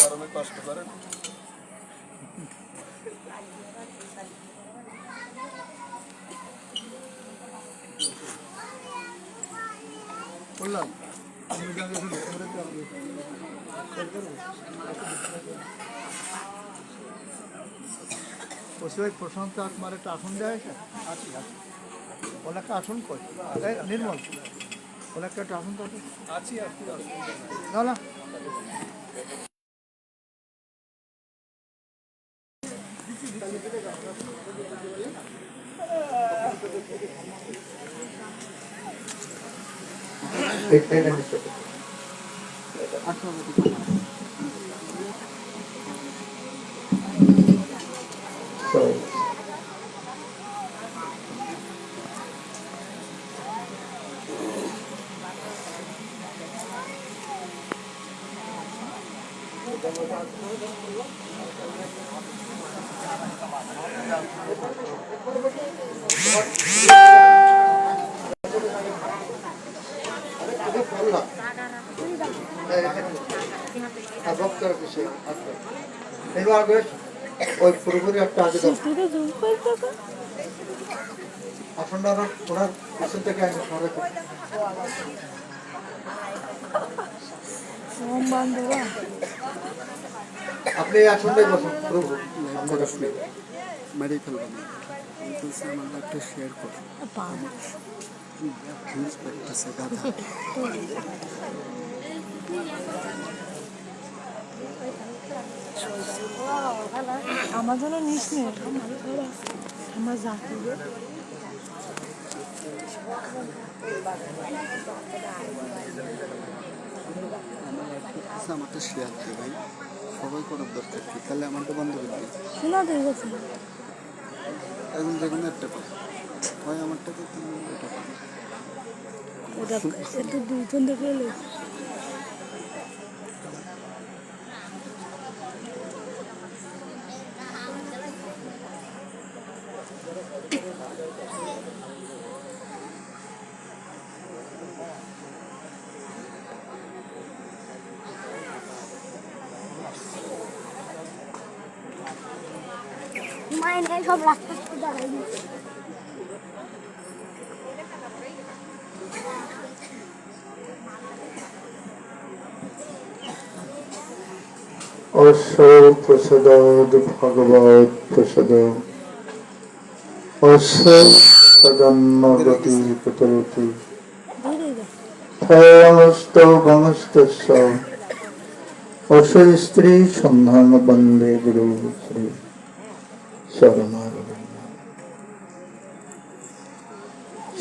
গরমে কষ্ট করেন। বললাম প্রশান্ত তোমার একটা আসন দেওয়া হয়েছে? ওর একটা আসন কই নির্মল, ওর একটা আসন তো আছি না না ওই পুরোপুরি একটা আগে আসনটা ওনার পিছন থেকে আপনি আসনটাই বসুন প্রভু মেরে ফেলবেন আমার একটা শেয়ার কর আমার জন্য নিস নে আমার জাতি আমারটা শেয়ার করে ভাই, সবাই করার দরকার কি? তাহলে আমারটা বন্ধ করে দিই। শোনা দিয়ে গেছে এখন যেকোনো একটা পাই হয় আমারটাতে, তুমি এটা পাই। ওটা একটু দুজন দেখে এলে মায়ের সব রাস্তা দাঁড়াই প্রসাদ ভগবত প্রসাদ অশ্বগতি পুতরতি গণস্থ অশ স্ত্রী সন্ধান বন্দে গুরু শ্রী শরণারবিন্দ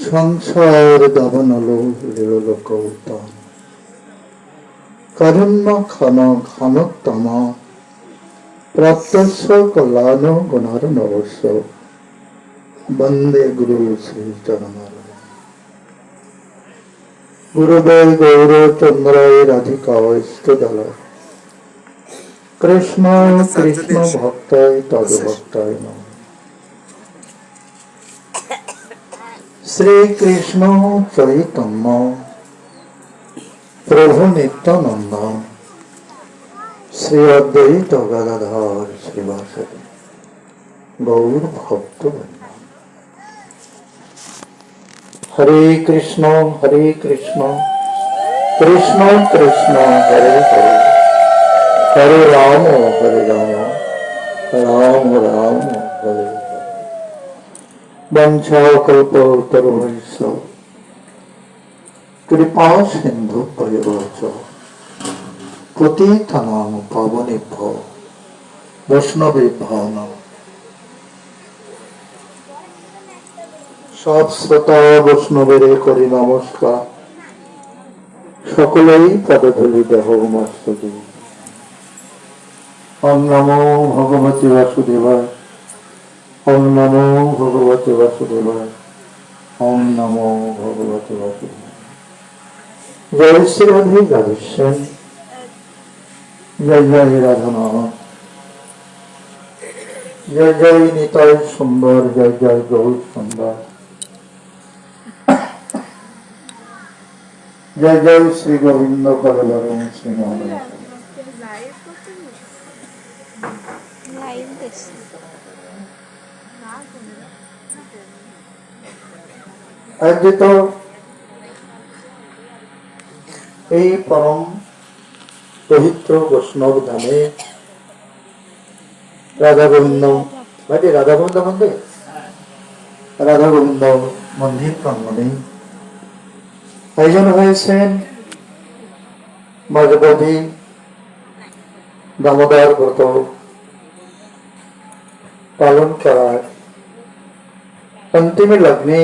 সংসার দাবনলো লীলকৌতম কারুণ্য খান খানোত্তম প্রাপ্তস্য কল্যাণ গুণার নবস্য বন্দে গুরু শ্রী চরণারবিন্দ গুরুবে গৌরচন্দ্রায় রাধিকায় স্থিতদলায় কৃষ্ণ কৃষ্ণ ভক্তায় তদ্ভক্তায় নমঃ শ্রীকৃষ্ণ চৈতন্য প্রভু নিত্যানন্দ শ্রী অদ্বৈত গদাধর শ্রীবাসদী গৌর ভক্তবৃন্দ। হরে কৃষ্ণ কৃষ্ণ কৃষ্ণ হরে হরে হরে রাম রাম রাম হরে হরে। বঞ্চাকল্পতরুভ্যশ্চ কৃপা সিন্ধু পরিবর্চ পতিতানাং পাবনেভ্যো বৈষ্ণবেভ্যো নমঃ। সব শ্রোতা বৈষ্ণবের করি নমস্কার, সকলেই পদধূলি দেহ মস্তকে। ওম নমো ভগবতে বাসুদেবায়, ওম নমো ভগবতে বাসুদেবায়, ওম নমো ভগবতে বাসুদেবায়। জয় শ্রী রাধে রাধেশ্যাম, জয় জয় রাধানাথ, জয় জয় নিতাই সুন্দর, জয় জয় গৌর সুন্দর। জয় জয় শ্রী গোবিন্দ কবলরম শ্রী মহারাজ। আয়োজিত এই পরম পবিত্র বৈষ্ণব ধামে রাধা গোবিন্দ ভাইটি রাধা গোবিন্দ মন্দির, রাধা গোবিন্দ মন্দির প্রাঙ্গণে আয়োজন হয়েছেন ব্রজবধূ দামোদর ব্রত পালন করার অন্তিম লগ্নে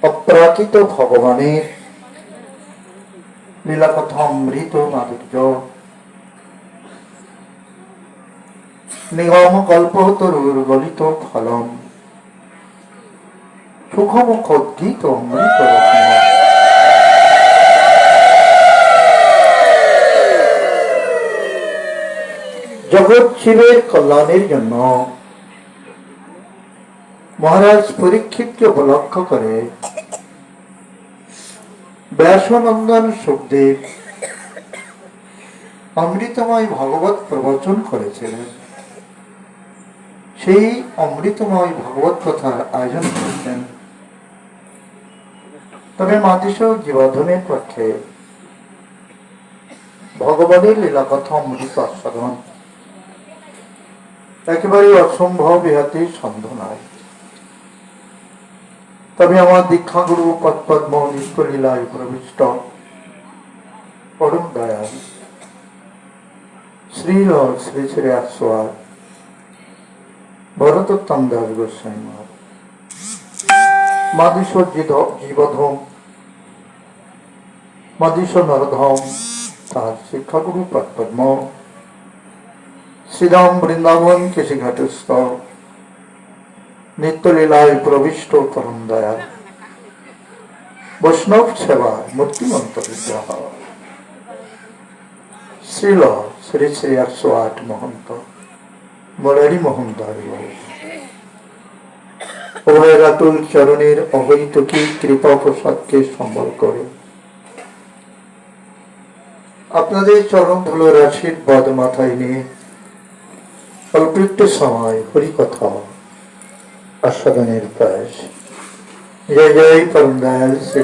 অপ্রাকৃত ভগবানের লীলাকথা অমৃত মাধুর্য নিগম কল্পতরুর গলিত ফলম সুখমুখ উদ্গীত অমৃত রত্ন জগৎ জীবের কল্যাণের জন্য মহারাজ পরীক্ষিতকে উপলক্ষ করে ব্যাসনন্দন সুখদেব অমৃতময় ভগবত প্রবচন করেছিলেন। সেই অমৃতময় ভগবত কথার আয়োজন করেছেন। তবে মাতিস জীবাধনের পক্ষে ভগবানের লীলা কথা অমৃত আস্বাদন একেবারে অসম্ভব, ইহাতে সন্দেহ নাই। তবে আমার দীক্ষাগুরু পদ্ম নিত্যলীলায় প্রবিষ্ট পরম দয়াল শ্রীল শ্রী শ্রী আসোয়ার ভরতোত্তম দাস গোস্বামী মহারাজ মাধুশ্বর জীবধম মাধুশ্বর নরধম তার শিক্ষাগুরু পদ্ম শ্রীরাম বৃন্দাবন কেশিঘাটস্থ নিত্যলীলায় প্রবিষ্ট পরম দয়াল বৈষ্ণব সেবা মূর্তিমন্ত বিগ্রহ শ্রীল শ্রী শ্রী 108 মহন্ত বরারি মহন্ত উভয়ের আতুল চরণের অবৈতকী কৃপা প্রসাদকে সম্বল করে আপনাদের চরণ ধুলোর আশীর্বাদ মাথায় নিয়ে অল্প একটু সময় হরিকথা আস্বাদনের প্রয়াস। জয় জয় পরম দয়াল শ্রী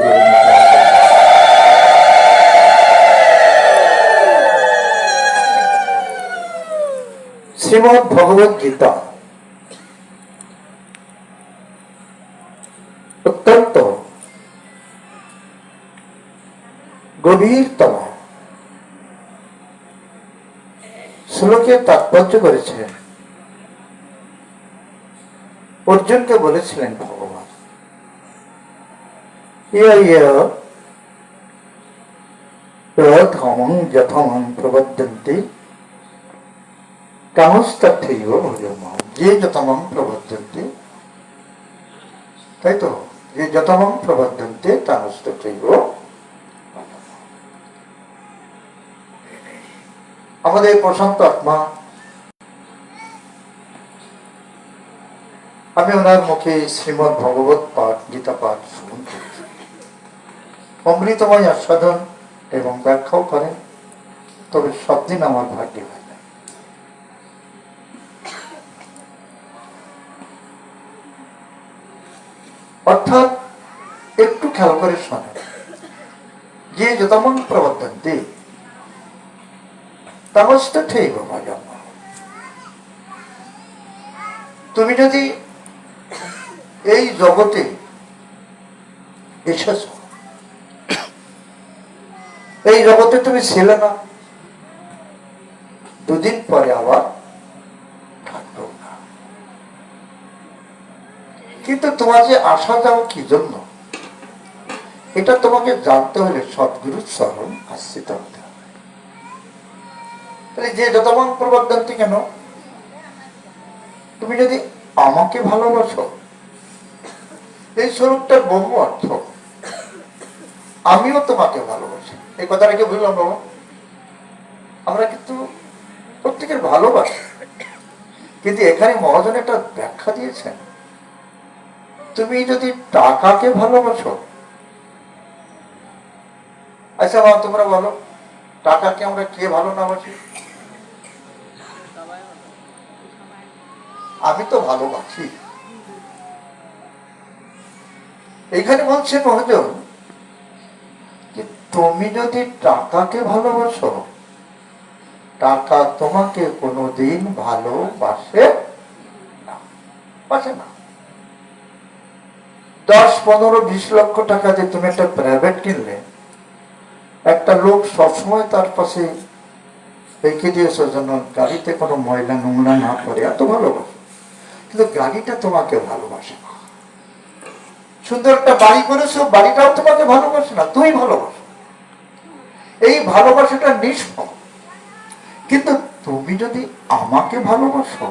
শ্রীমদ ভগবত গীতা অত্যন্ত গভীরতম শ্লোকে তাৎপর্য করেছেন। অর্জুনকে বলেছিলেন ভগবান যথমং প্রবদ্ধন্তি কামস্তথৈব ভজমাম। যে যতমং প্রবদ্ধন্তি, তাই তো, যে যতমং প্রবদ্ধন্তি তামস্তথৈব। আমাদের প্রশান্ত আত্মা, আমি ওনার মুখে শ্রীমদ ভগবত পাঠ গীতা পাঠ শ্রবণ করেছি, অমৃতময় আস্বাদন এবং ব্যাখ্যাও করেন। তবে সব দিন আমার ভাগ্য হয় না। অর্থাৎ একটু খেয়াল করে শোনেন, যে যতমন প্রবর্তন্তি তামস্ত ঠিক জন্ম। তুমি যদি এই জগতে এসেছ, এই জগতে তুমি ছিলে না, দুদিন পরে আবার থাকবে না। কিন্তু তোমার যে আসা যাও কি জন্য, এটা তোমাকে জানতে হলে সদ্গুরুর শরণ আশ্রিত হতে হবে। তাহলে যে যতমান প্রবর্তন্তি কেন, তুমি যদি আমাকে ভালোবাসো, এই স্বরূপটার বহু অর্থ। আমিও তোমাকে ভালোবাসি, এই কথাটা কি বুঝলাম বাবা? আমরা কিন্তু প্রত্যেকের ভালোবাসি, কিন্তু এখানে মহাজন একটা ব্যাখ্যা দিয়েছেন, তুমি যদি টাকাকে ভালোবাসো আচ্ছা মা, তোমরা বলো, টাকাকে আমরা কে ভালো না বাসি? আমি তো ভালোবাসি। এখানে বলছে মহাজন, তুমি যদি টাকাকে ভালোবাসো, টাকা তোমাকে কোনোদিন ভালোবাসে না, বাসে না। 10, 15, 20 লক্ষ টাকা দিয়ে তুমি একটা প্রাইভেট কিনলে, একটা লোক সবসময় তার পাশে রেখে দিয়েছো যেন গাড়িতে কোনো ময়লা নোংরা না করে, এত ভালোবাসো। কিন্তু গাড়িটা তোমাকে ভালোবাসে না। সুন্দর একটা বাড়ি করেছো, বাড়িটাও তোমাকে ভালোবাসে না, তুমি ভালোবাসো। এই ভালোবাসাটা নিষ্ফল। কিন্তু তুমি যদি আমাকে ভালোবাসো,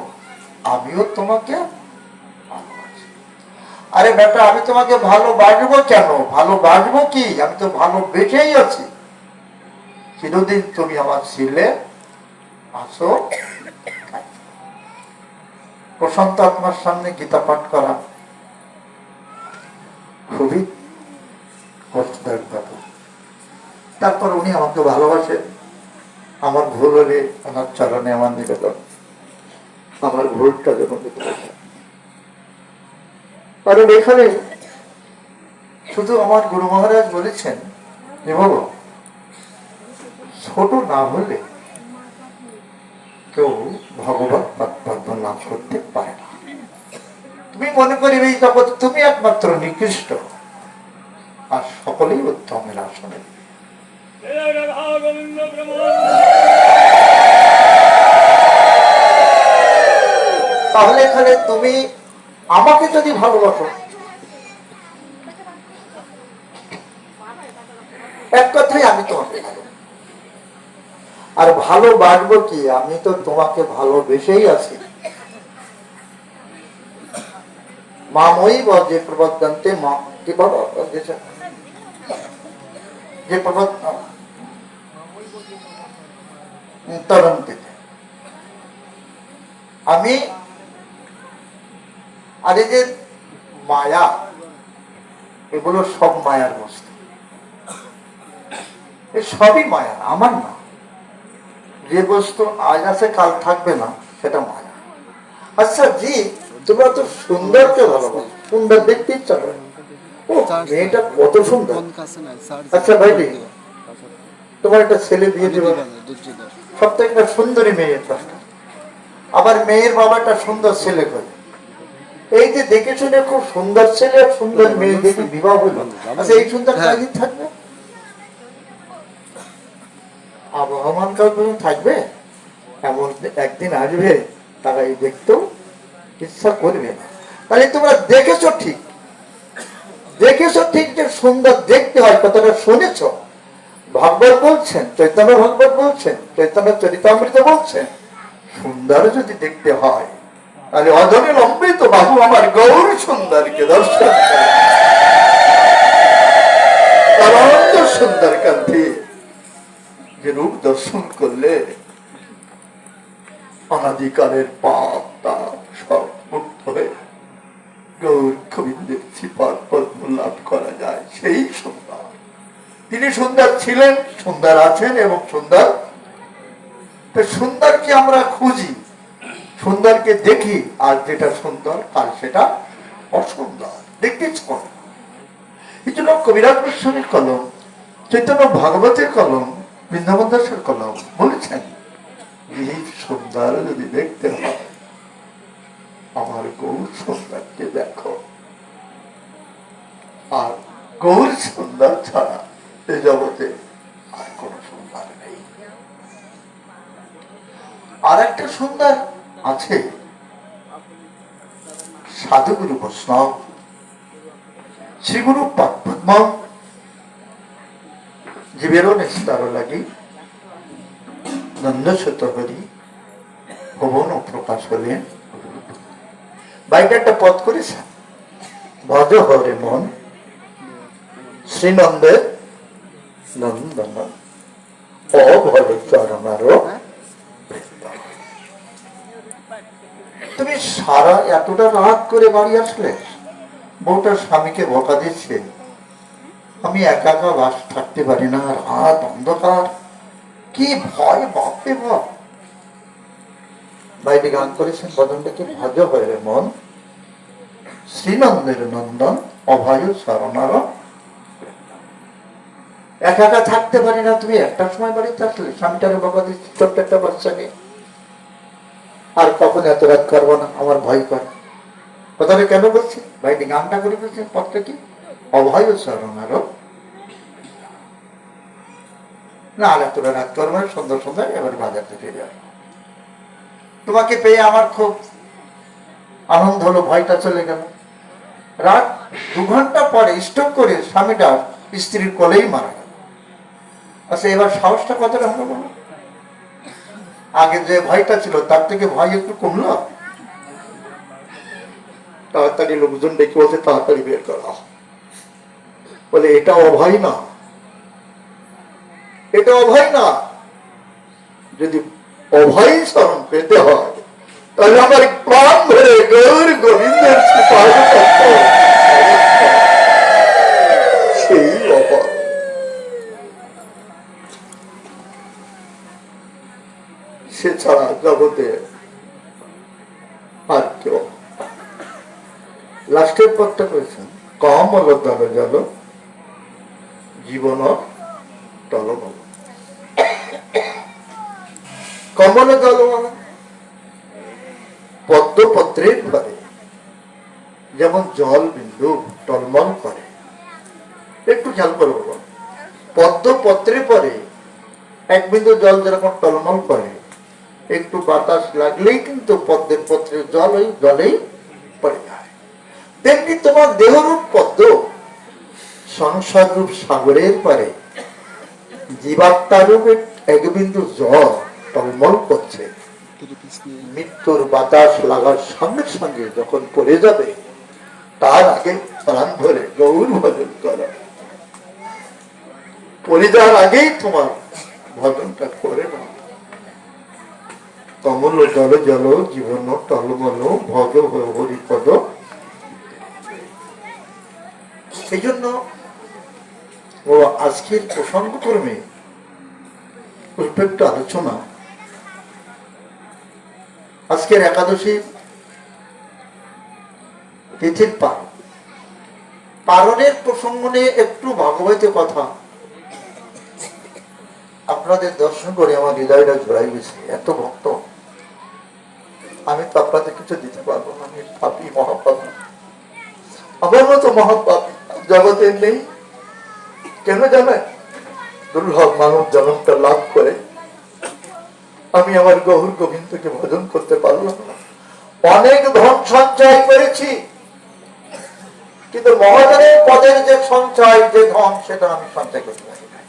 আমিও তোমাকে ভালোবাসি। আরে বেটা, আমি তোমাকে ভালোবাসবো কেন? ভালোবাসবো কি, আমি তো ভালোবেসেই আছি। চিরদিন তুমি আমার ছিলে, আসো। প্রশান্ত আত্মার সামনে গীতা পাঠ করা খুবই কষ্টদায়ক ব্যাপার। তারপর উনি আমাকে ভালোবাসেন। আমার ভুল হলে ওনার চরণে আমার নিবেদন, আমার ভুলটা যেন দিতে পারে। কারণ এখানে শুধু আমার গুরু মহারাজ বলেছেন যে বাবা, ছোট না হলে কেউ ভগবত তাৎপর্য লাভ করতে পারে না। তুমি মনে করি এই জগৎ তুমি একমাত্র নিকৃষ্ট, আর সকলেই উত্তমের আসনে। তাহলে এখানে তুমি আমাকে যদি ভালোবাসো, এক কথাই আমি তোমাকে ভালো। আর ভালোবাসবো কি, আমি তো তোমাকে ভালোবেসেই আছি। মাময়ী যে প্রবর্তন্তে মা কি বলো, যে তরন্তে আমি। আর এই যে মায়া, এগুলো সব মায়ার বস্তু, সবই মায়া, আমার না। যে বস্তু আজ আছে কাল থাকবে না, সেটা মায়া। আচ্ছা জি, তোমরা তো সুন্দরকে ভালোবাসো, সুন্দর দেখতে ইচ্ছা করে, ও মেয়েটা কত সুন্দর। আচ্ছা ভাই, তোমার একটা ছেলে বিয়ে দেবে, সব থেকে একটা সুন্দরী মেয়ের দরকার। আবার মেয়ের বাবাটা সুন্দর ছেলে করে। এই যে দেখে শুনে খুব সুন্দর ছেলে আর সুন্দর মেয়ে দেখে বিবাহ হইল, আচ্ছা এই সুন্দর কয়েকদিন থাকবে? আবহমান কাল পর্যন্ত থাকবে? এমন একদিন আসবে তারা এই দেখতেও ইচ্ছা করবে না। তাহলে তোমরা দেখেছো ঠিক, দেখেছো ঠিক যে সুন্দর দেখতে হয়, কথাটা শুনেছ। ভাগবত বলছেন, চৈতন্য ভাগবত বলছেন, চৈতন্য চরিতামৃত বলছেন, সুন্দর যদি দেখতে হয় তাহলে অজনের অমৃত বাবু আমার গৌর সুন্দরকে দর্শন করে। সুন্দর কান্তি যে রূপ দর্শন করলে অনাদিকালের পাপ তাপ সব মুক্ত হয়ে গৌর গোবিন্দের শ্রীপাদ পদ্ম লাভ করা যায়। সেই সুন্দর, তিনি সুন্দর ছিলেন, সুন্দর আছেন এবং সুন্দর। সুন্দরকে আমরা খুঁজি, সুন্দরকে দেখি, আর যেটা সুন্দর কাল সেটা অসুন্দর, দেখতে করে। এই জন্য কবিরাজ গোস্বামীর কলম, চৈতন্য ভাগবতের কলম, বৃন্দাবন দাসের কলম বলেছেন, এই সুন্দর যদি দেখতে হয় আমার গৌর সুন্দরকে দেখো। আর গৌর সুন্দর ছাড়া এই জগতে আর কোন সুন্দর নেই। আর একটা সুন্দর আছে, সাধুগুরু বৈষ্ণব শ্রীগুরু পদ্ম জীবেরও নিস্তার লাগি নন্দসত হরি ভুবন প্রকাশ হলেন। বাইরে একটা পথ করেছে, ভজ হরে মন শ্রীনন্দের নন্দন অভরে চরণারো। তুমি সারা এতটা রাত করে বাড়ি আসলে, বউটার স্বামীকে বকা দিচ্ছে, আমি একা একা বাস থাকতে পারি না, রাত অন্ধকার, কি ভয়, বাপরে বাপ। বাইরে গান করেছেন ভজনটাকে, ভজ হয়ে রে মন শ্রীনন্দের নন্দন অভয় শরণার। একা একা থাকতে পারি না, তুমি একটা সময় বাড়িতে আসলে স্বামীটাকে বকা দিচ্ছি, ছোট্ট একটা বাচ্চাকে, আর কখন এত রাত করবো না, আমার ভয় করে। কথাটা কেন বলছি? ভাইটি গানটা করে বলছেন, পথটা কি অভয় শরণার। না আর এতটা রাত করবো না, সুন্দর সুন্দর এবার বাজার থেকে যাবো। তোমাকে পেয়ে আমার খুব আনন্দ হলো, ভয়টা চলে গেল। রাত 2 ঘন্টা পরে স্ট্রোক করে স্বামীটা স্ত্রীর কোলেই মারা গেল। আচ্ছা এবার সাহসটা কতটা হলো বলো? আগে যে ভয়টা ছিল তার থেকে ভয় একটু কমলো। তাড়াতাড়ি লোকজন ডেকে বলছে তাড়াতাড়ি বের করা, বলে এটা অভয় না, এটা অভয় না। যদি অভয় শরণ পেতে হয় তাহলে আমার প্রাণ ধরে গৌর গোবিন্দের সেই অভয়। সে ছাড়া জগতে আর কেউ। লাস্টের পথটা করেছেন, কমল দল জল জীবন টলমল। কমল জল মানে পদ্মপত্রের পরে যেমন জল বিন্দু টলমল করে, একটু খেয়াল করবো, পদ্মপত্রের পরে এক বিন্দু জল যেরকম টলমল করে, একটু বাতাস লাগলেই কিন্তু পদ্মের পত্রের জল ওই জলেই পড়ে যায়। তেমনি তোমার দেহরূপ পদ্ম সংসার রূপ সাগরের পরে জীবাত্মারূপে এক বিন্দু জল টলমল করছে। মৃত্যুর বাতাস লাগার সঙ্গে সঙ্গে যখন পড়ে যাবে, তার আগে প্রাণ ধরে গৌর ভজন করা, পড়ে যাওয়ার আগেই তোমার ভজনটা করে না। কমল জল জল জীবন টলমল ভজ হরিপদ। এই জন্য ও আজকের প্রসঙ্গ ক্রমে একটু আলোচনা, আজকের একাদশী তিথির পারণের প্রসঙ্গ নিয়ে একটু ভাগবতের কথা আপনাদের দর্শন করে আমার হৃদয়টা জোড়াই গেছে। এত ভক্ত, আমি তো আপনাদের কিছু দিতে পারবো না, আমি পাপী, মহাপাপী। আমার মতো মহাপাপী জগতের নেই। কেন জানেন? দুর্লভ মানব জন্মটা লাভ করে আমি আমার গৌর গোবিন্দকে ভজন করতে পারলাম না। অনেক ধন সঞ্চয় করেছি, কিন্তু মহাজনের পদের যে সঞ্চয়, যে ধন, সেটা আমি সঞ্চয় করতে পারি না।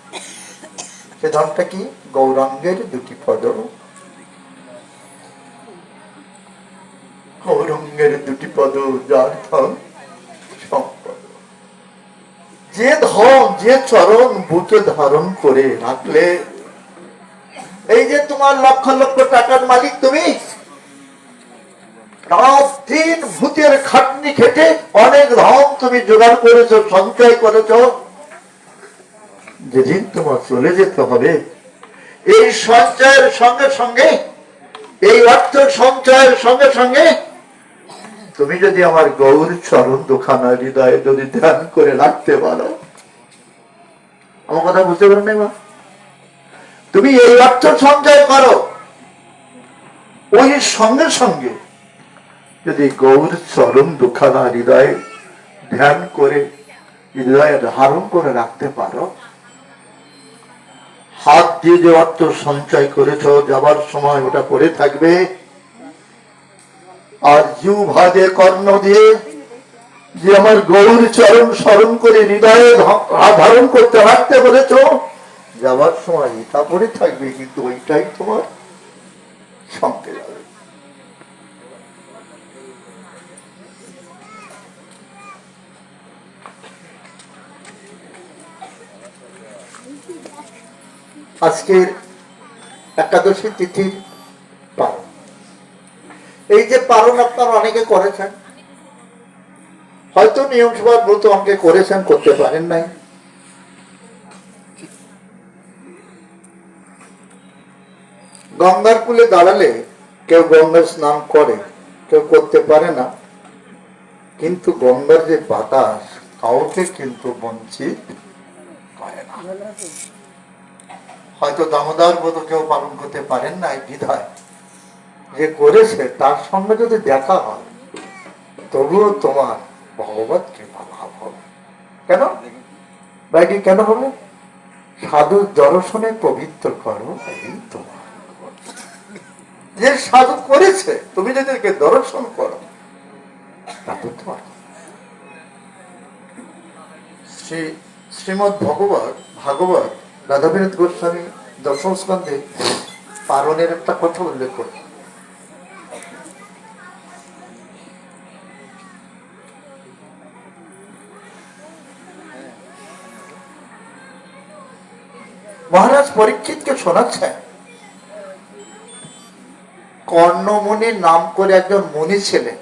সে ধনটা কি? গৌরাঙ্গের 2টি পদ। গৌরাঙ্গের 2টি পদ যার ধন সম্পদ। যে ধন, যে চরণ বুকে ধারণ করে রাখলে, এই যে তোমার লক্ষ লক্ষ টাকার মালিক তুমি, রাত দিন ভূতের খাটনি খেটে অনেক ধন তুমি জোগাড় করেছ, সঞ্চয় করেছ। যেদিন তোমার চলে যেতে হবে, এই সঞ্চয়ের সঙ্গে সঙ্গে, এই অর্থ সঞ্চয়ের সঙ্গে সঙ্গে তুমি যদি আমার গৌর চরণ দুখানা হৃদয়ে যদি ধ্যান করে রাখতে পারো, আমার কথা বুঝতে পারেন না মা? তুমি এই অর্থ সঞ্চয় করো, ওই সঙ্গে সঙ্গে যদি গৌর চরণ দুখানা হৃদয়ে ধ্যান করে হৃদয়ে ধারণ করে রাখতে পারো, হাত দিয়ে যে অর্থ সঞ্চয় করেছ, যাবার সময় ওটা পড়ে থাকবে। আর জিহ্বা দিয়ে, কর্ণ দিয়ে যে আমার গৌর চরণ স্মরণ করে হৃদয়ে ধারণ করতে রাখতে বলেছ, যাবার সময় এটা পড়ে থাকবে, কিন্তু ওইটাই তোমার সঙ্গে যাবে। আজকের একাদশী তিথির পালন, এই যে পালন আপনারা অনেকে করেছেন, হয়তো নিয়ম সভার ব্রত অনেকে করেছেন, করতে পারেন নাই, গঙ্গার কূলে দাঁড়ালে কেউ গঙ্গা স্নান করে, কেউ করতে পারে না, কিন্তু গঙ্গার যে বাতাস কাউকে কিন্তু বঞ্চিত করে না। হয়তো দামোদর ব্রত কেউ পালন করতে পারেন না, এই বিধায় যে করেছে তার সঙ্গে যদি দেখা হয় তবুও তোমার ভগবত কৃপা লাভ হবে। কেন বাইটি কেন হবে? সাধু দর্শনে পবিত্র করো, এই তোমার যে সাধু করেছে তুমি যদি একে দর্শন করো তাতে তোমার। শ্রীমৎ ভাগবত রাধাবিনোদ গোস্বামী দশম স্কন্ধে পারণের একটা কথা উল্লেখ করে। মহারাজ পরীক্ষিতকে শোনাচ্ছেন, কর্ণমুনি নাম করে একজন মুনি ছিলেন।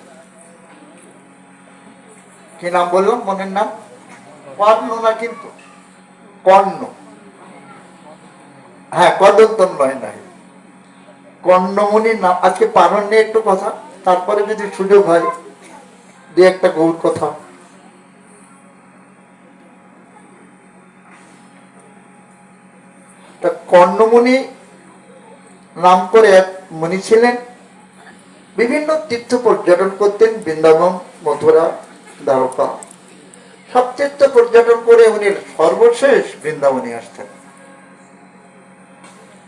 কি নাম বললাম? মনের নাম কর্ণ না, কিন্তু কর্ণ, হ্যাঁ কদন্তন নয় নাই, কর্ণমুনি নাম। আজকে পালন নিয়ে একটু কথা, তারপরে যদি সুযোগ হয় দু একটা গৌর কথা। কর্ণমুনি নাম করে এক মুনি ছিলেন, বিভিন্ন তীর্থ পর্যটন করতেন, বৃন্দাবন, মথুরা, দ্বারকা, সব তীর্থ পর্যটন করে উনি সর্বশেষ বৃন্দাবনে আসতেন।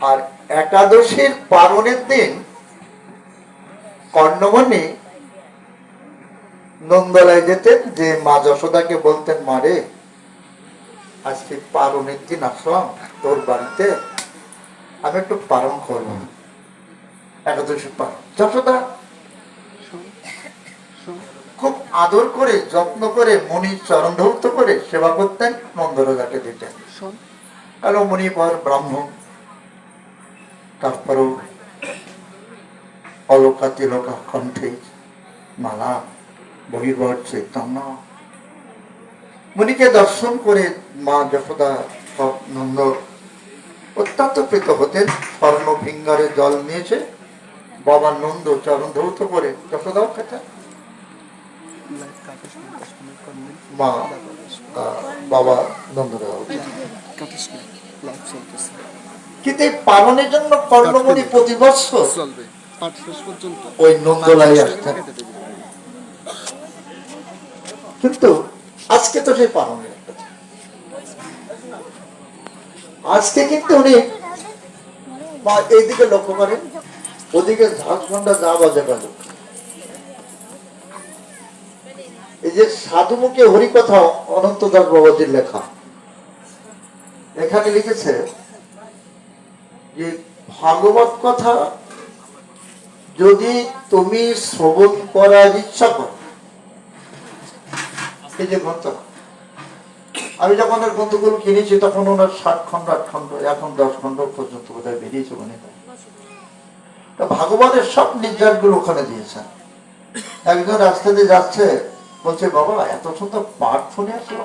আর একাদশীর পারণের দিন কর্ণমুনি নন্দলায় যেতেন, যে মা যশোদাকে বলতেন, মা রে আজকে পারণের দিন আসলাম তোর বাড়িতে, আমি একটু পালন করবো একাদশী পালন। যশোদা খুব আদর করে যত্ন করে মনির চরণ ধৌত করে সেবা করতেন, নন্দরাজাকে দিতেন। কারণ মনি পর ব্রাহ্মণ, তারপরেও অলকা তিলকা কণ্ঠে মালা, বহির্বর চৈতন্য। মুনিকে দর্শন করে মা যশোদা নন্দ অত্যন্ত প্রীত হতেন। স্বর্ণ ফিঙ্গারে জল নিয়েছে, বাবা নন্দ চরণ ধৌত করে যশোদাও খেতেন। মা বাবা নন্দরাও। কিন্তু এই পালনের জন্য কর্ণমুনি প্রতি বছর ওই নন্দলাই আসতেন। কিন্তু আজকে তো সেই পালনের আজকে কিন্তু উনি এইদিকে লক্ষ্য করেন, ওদিকে ঝাড়খণ্ডা যা বাজে বাজে। এই যে সাধুমুখে হরিকথা অনন্ত দাস বাবাজির লেখা, এখানে লিখেছে যে ভাগবত কথা যদি তুমি শ্রবণ করার ইচ্ছা করো, এই যে গ্রন্থ, আমি যখন ওর গ্রন্থগুলো কিনেছি তখন ওনার 60 খন্ড 8 খন্ড, এখন 10 খন্ড পর্যন্ত বোধহয় বেরিয়েছে মনে হয়। ভাগবতের সব নির্যাস গুলো ওখানে দিয়েছেন। একজন রাস্তা দিয়ে যাচ্ছে, বলছে বাবা এত সুন্দর পাঠ শুনে আসলো,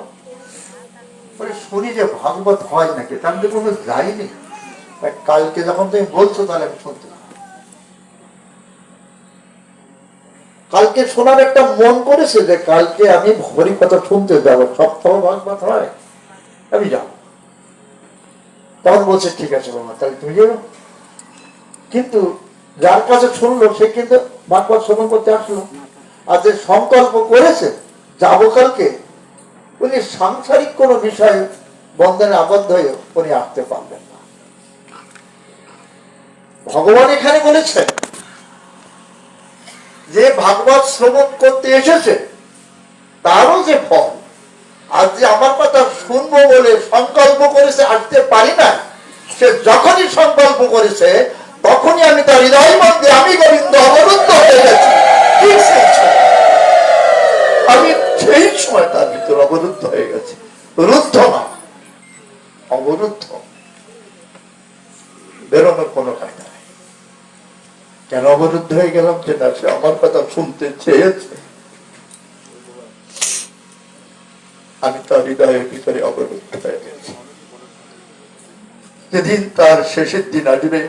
শুনি যে ভাগবত হয় নাকি, তার দিকে কোনো যাইনি, কালকে যখন তুমি বলছো তাহলে আমি শুনতে, কালকে শোনার একটা মন করেছে যে কালকে আমি হরি কথা শুনতে যাব, সপ্তাহ ভাগবত হয়, আমি যাব। তখন বলছে ঠিক আছে বাবা তাহলে তুমি যাবো। কিন্তু যার কাছে শুনলো সে কিন্তু ভাগবত শ্রবণ করতে আসলো, আর যে সংকল্প করেছে যাবো কালকে, উনি সাংসারিক কোন বিষয়ে বন্ধনে আবদ্ধ হয়ে উনি আসতে পারবেন না। ভগবান এখানে বলেছেন যে ভাগবত শ্রবণ করতে এসেছে তারও যে ফল, আর যে আমার কথা শুনবো বলে সংকল্প করেছে আসতে পারি না, সে যখনই সংকল্প করেছে তখনই আমি তার হৃদয় মধ্যে আমি গোবিন্দ অবরুদ্ধ হয়ে গেছি। আমি সেই সময় তার ভিতর অবরুদ্ধ হয়ে গেছি, রুদ্ধ না অবরুদ্ধ, বেরোনোর কোনো কায়দা নেই। কেন অবরুদ্ধ হয়ে গেলাম? যেটা সে আমার কথা শুনতে চেয়েছে, আমি তার হৃদয়ের ভিতরে অবরুদ্ধ হয়ে গেছি। যেদিন তার শেষের দিন আসবে,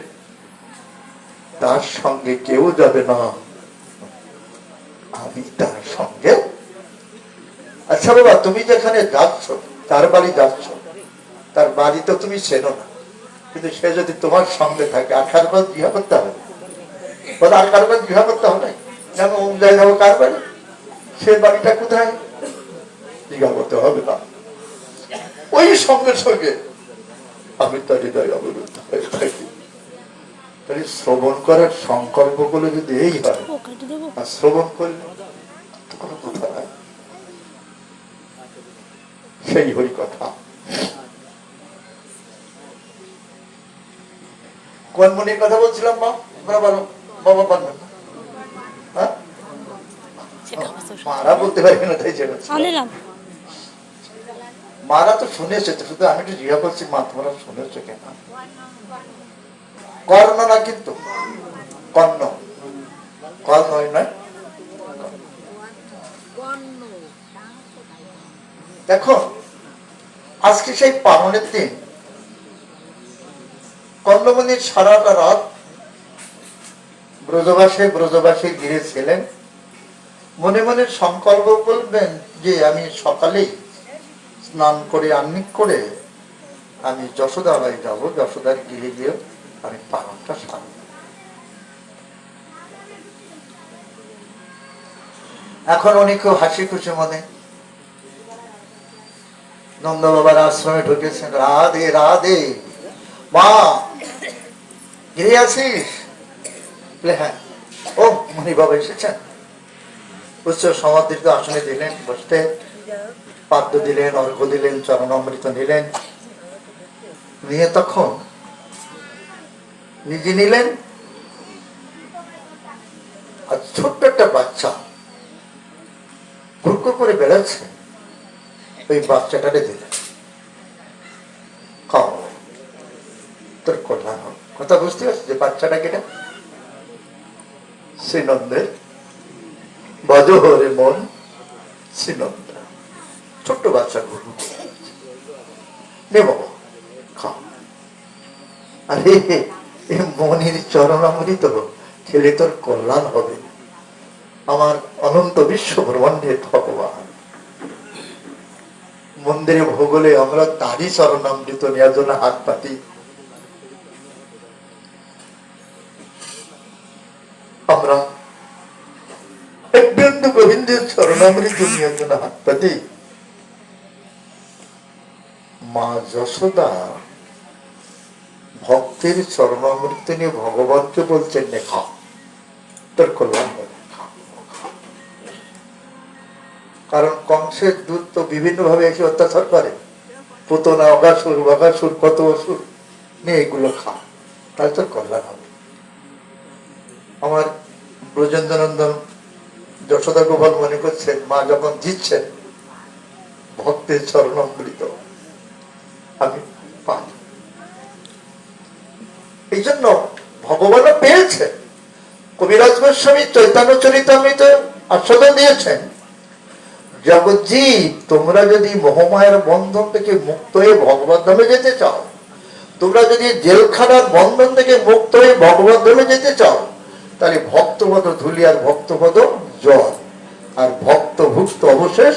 তার সঙ্গে কেউ যাবে না, আমি তার সঙ্গে। আচ্ছা বাবা, তুমি যেখানে যাচ্ছ, তার বাড়ি যাচ্ছ, তার বাড়ি তো তুমি চেনো না, কিন্তু সে যদি তোমার সঙ্গে থাকে, আর কার বাড়ি জিজ্ঞা করতে হবে? বলে আর কার বাড়ি জিজ্ঞা করতে হবে? যেন যাই যাবো কার বাড়ি, সে বাড়িটা কোথায় জিজ্ঞা করতে হবে না। ওই সঙ্গে সঙ্গে আমি তার হৃদয় অবরুদ্ধ হয়ে থাকি। তাহলে শ্রবণ করার সংকল্প গুলো যদি এই হয়, আর শ্রবণ করলে কোনো কথা নাই, সেই হই কথা। কোন মনের কথা বলছিলাম মা? বাবা পারবেন না, হ্যাঁ? মারা বলতে পারবে না, তাই মারা তো শুনেছে, শুধু আমি একটু জিজ্ঞাসা করছি, মা তোমরা শুনেছো কেন? কর্ণ না, কিন্তু কর্ণ, কর্ণ নয়। দেখো আজকে সেই পালনের দিন, কর্ণমণির সারাটা রাত ব্রজবাসে গিয়েছিলেন। মনে মনে সংকল্প করবেন যে আমি সকালেই স্নান করে আহ্নিক করে আমি যশোদাবাই যাব, যশোদার গিরে গিয়ে আমি পালনটা সারব। এখন উনি খুব হাসি খুশি মনে নন্দ বাবার আশ্রমে ঢুকেছেন। রাধে রাধে মা, গিরে আছিস? হ্যাঁ। ও মনি বাবা এসেছেন। উচ্চ সমাদৃত আসনে দিলেন বসতে, পাদ্য দিলেন, অর্ঘ্য দিলেন, চরণামৃত নিলেন, নিয়ে তখন নিজে নিলেন, আর ছোট্ট একটা বাচ্চা ভুরকো করে বেড়াচ্ছে, ওই বাচ্চাটারে দিলেন, খাও, তোর কল্যাণ হোক। কথা বুঝতে পারছি যে বাচ্চাটা কেটা? শ্রীনন্দের ভজ হরে মন শ্রীনন্দ, ছোট্ট বাচ্চা গুরু নে বাবা খাও। আরে এ মনির চরণামৃত খেলে তোর কল্যাণ হবে। আমার অনন্ত বিশ্ব ব্রহ্মাণ্ডের ভগবান মন্দিরে ভোগলে আমরা তারই চরণামৃত নেওয়ার জন্য হাত পাতি। আমরা গোবিন্দের চরণামৃত নেওয়ার জন্য হাত পাতি। মা যশোদা ভক্তের চরণামৃত নিয়ে ভগবানকে বলছেন লেখা, তোর কল্যাণ হবে। কারণ কংসের দূত তো বিভিন্ন ভাবে এসে অত্যাচার করে, পুতনা, অগাসুর, বাগাসুর, কত অসুর নিয়ে এগুলো খা, তাহলে তোর কল্যাণ হবে। আমার ব্রজেন্দ্রনন্দন যশোদা গোপাল মনে করছেন মা যখন দিচ্ছেন ভক্তের চরণামৃত আমি পাই, এই জন্য ভগবানও পেয়েছেন। কবিরাজ গোস্বামী চৈতন্য চরিতামৃত আস্বাদন দিয়েছেন, জগজ্জীব তোমরা যদি মোহমায়ের বন্ধন থেকে মুক্ত হয়ে ভগবত ধামে যেতে চাও, তোমরা যদি জেলখানার বন্ধন থেকে মুক্ত হয়ে ভগবত ধামে যেতে চাও, তাহলে ভক্তপদ ধুলি আর ভক্তপদ জল, আর ভক্তভুক্ত অবশেষ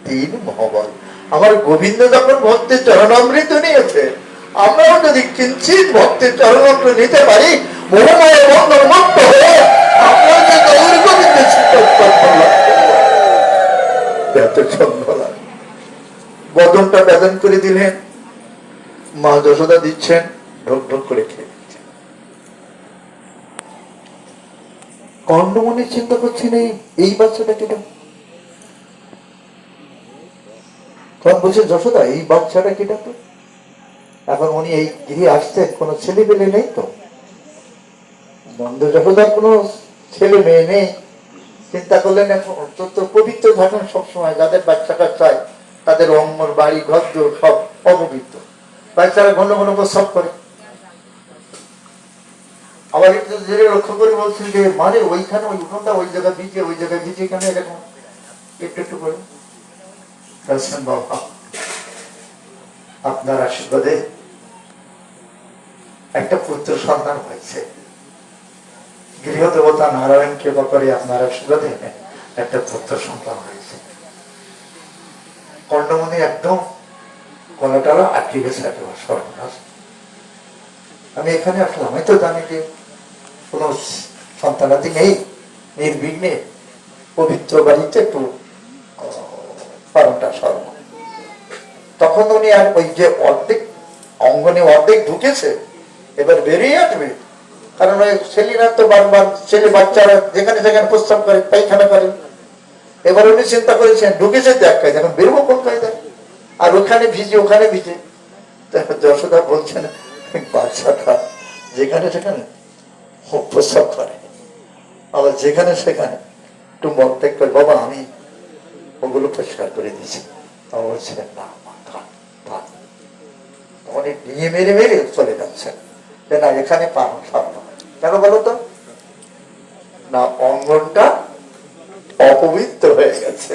3 মহাবল। আমার গোবিন্দ যখন ভক্তের চরণামৃত নিয়েছে, আমরাও যদি কিঞ্চিত ভক্তের চরণামৃত নিতে পারি, মোহমায়ের বন্ধন মুক্ত হয়ে আমরা যে গৌর গোবিন্দের বদনটা বেদন করে দিলেন, মা যশোদা দিচ্ছেন, ঢোক ঢোক করে খেয়ে দিচ্ছেন। কর্ণমণি চিন্তা করছেন এই বাচ্চাটা কেটা? তখন বলছে যশোদা এই বাচ্চাটা কেটা? তো এখন উনি এই গৃহে আসছেন, কোনো ছেলে পেলে নেই তো, নন্দ যশোদার কোনো ছেলে মেয়ে নেই। চিন্তা করলেন এখন তো পবিত্র থাকেন সবসময়, যাদের বাচ্চা কাচ্চা হয় তাদের অঙ্গর বাড়ি ঘর সব অপবিত্র, বাচ্চারা ঘন ঘন প্রস্রাব করে। আবার একটু ধীরে লক্ষ্য করে বলছেন যে মানে ওইখানে ওই উঠোনটা ওই জায়গায় ভিজে, ওই জায়গায় ভিজে কেন এরকম একটু একটু করে। বাবা আপনার আশীর্বাদে একটা পুত্র সন্তান হয়েছে, গৃহদেবতা নারায়ণ কৃপা করে আপনার আশীর্বাদে একটা পুত্র সন্তান হয়েছে। কর্ণমণি একদম গলাটালা আটকে গেছে, একেবারে সর্বনাশ। আমি এখানে আসলাম, আমি তো জানি যে কোনো সন্তানাদি নেই, নির্বিঘ্নে পবিত্র বাড়িতে একটু পালনটা সর্ব। তখন উনি আর ওই যে অর্ধেক অঙ্গনে অর্ধেক ঢুকেছে, এবার বেরিয়ে আসবে, কারণ ওই ছেলেরা তো বারবার ছেলে বাচ্চারা যেখানে সেখানে প্রস্তাব করে, পায়খানা করে। এবার উনি চিন্তা করেছেন ঢুকেছে দেখ কাজ, এখন বেরোবো কোন কায়দায়, আর ওখানে ভিজে ওখানে ভিজে। যশোদা বলছেন বাচ্চাটা যেখানে সেখানে প্রস্তাব করে, আবার যেখানে সেখানে একটু মলত্যাগ করে, বাবা আমি ওগুলো পরিষ্কার করে দিয়েছি। বলছিলেন না, উনি নিয়ে মেরে মেরে চলে যাচ্ছেন যে না এখানে পালন সারণ। কেন বলো তো? না অঙ্গনটা অপবিত্র হয়ে গেছে,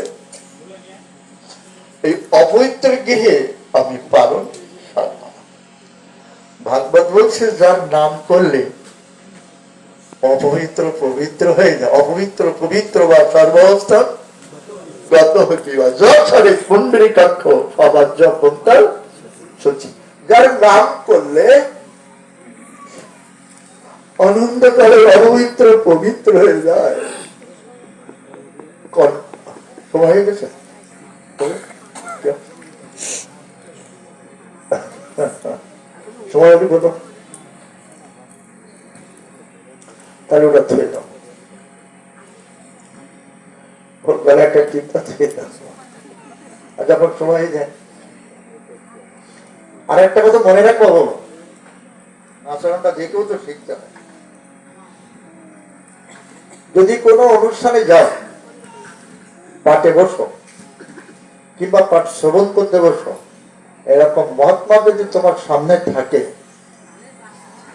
এই অপবিত্র গৃহে আমি পালন সারব না। ভাগবত বলছে যার নাম করলে অপবিত্র পবিত্র হয়ে যায়, অপবিত্র পবিত্র বা সর্বাবস্থান গত হতে বা যশরে পুণ্ডরীকাক্ষ সবাজ্য পন্থার সূচি। যার নাম করলে অনন্তকালে অপবিত্র পবিত্র হয়ে যায়। সময় হয়ে গেছে, সময় হবে কত? তাহলে ওটা ধুয়ে দাও, ভোরবেলা একটা চিন্তা ধুয়ে দাও। আর যখন সময় হয়ে যায়, আর একটা কথা মনে রাখবো, আচরণটা দেখেও তো শিখতে হয়। যদি কোনো অনুষ্ঠানে যাও, পাঠে বসো কিংবা পাঠ শ্রবণ করতে বসো, এরকম মহাত্মা যদি তোমার সামনে থাকে,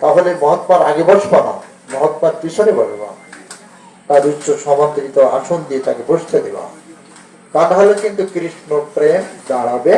তাহলে মহাত্মার আগে বসবা না, মহাত্মার পিছনে বসবা, তার উচ্চ সমান্তরিত আসন দিয়ে তাকে বসতে দেবা। তা নাহলে কিন্তু কৃষ্ণ প্রেম দাঁড়াবে